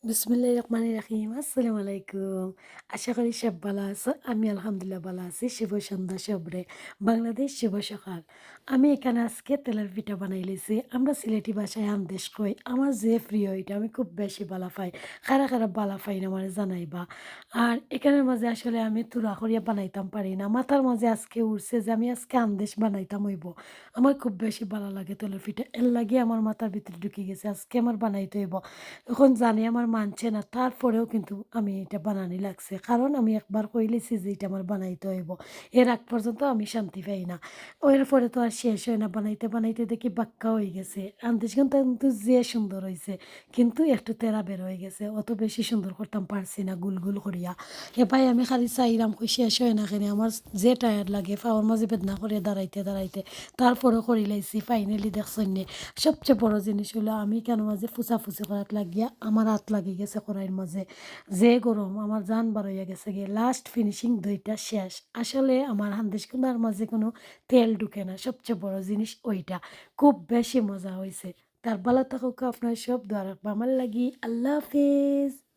বিসমিল্লাহির রহমানির রহিম। আসসালামু আলাইকুম। আশা করি সব ভালো আছো। আমি আলহামদুলিল্লাহ ভালো আছি। শুভ সন্ধ্যা সবরে। বাংলাদেশ শুভ সকাল। আমি এখানে আজকে তেলের পিঠা বানাই লইছি। আমরা সিলেটি ভাষায় আন্দেশ কই। আমার যে প্রিয় এটা আমি খুব বেশি বালা পাই। কারা, কারা বালা পাই না আমারে জানাইবা। আর এখানের মাঝে আসলে আমি তুরা করিয়া বানাইতাম পারি না। মাথার মাঝে আজকে উঠছে যে আমি আজকে আন্দেশ বানাইতাম হইব। আমার খুব বেশি ভালো লাগে তেলের পিঠা। এর লাগি আমার মাথার ভিতরে ঢুকে গেছে। আজকে আমার বানাইতে হইব। এখন জানি আমার মানছে না। তারপরেও কিন্তু আমি এটা বানানি লাগছে। কারণ আমি একবার কই লইছি যে এটা আমার বানাইতে হইব। এর আগ পর্যন্ত আমি শান্তি পাই না। এর পরে তো আর শেষ হয় না। বানাইতে, বানাইতে দেখি বাক্কা হয়ে গেছে। আনতে কিন্তু যে সুন্দর হইছে। কিন্তু একটু তেড়া বের হয়ে গেছে। অত বেশি সুন্দর করতাম পারছি না গুল, গুল করিয়া। এবার আমি খালি চাইলাম কই শেষ হয় না কেনে আমার যে টায়ার্ড লাগে পাওয়ার মাঝে বেদনা করে দাঁড়াইতে, দাঁড়াইতে। তারপরেও করি লাইছি ফাইনালি দেখছইন নে। সবচেয়ে বড় জিনিস হলো আমি কেন মাঝে ফুচাফুচি করাত লাগিয়া আমার হাত লাগি গেছে কড়াইয়ের মাঝে। যে গরম আমার জান বার হইয়া গেছে গিয়ে। লাস্ট ফিনিশিং ২ টা শেষ। আসলে আমার হান্দেশ কুন্দার মাঝে কোনো তেল ঢুকে না। সবচেয়ে বড় জিনিস ওইটা। খুব বেশি মজা হইছে। তার ভালো থাকুক আপনার সব দোয়া রাখবা আমার লাগি। আল্লাহ হাফেজ।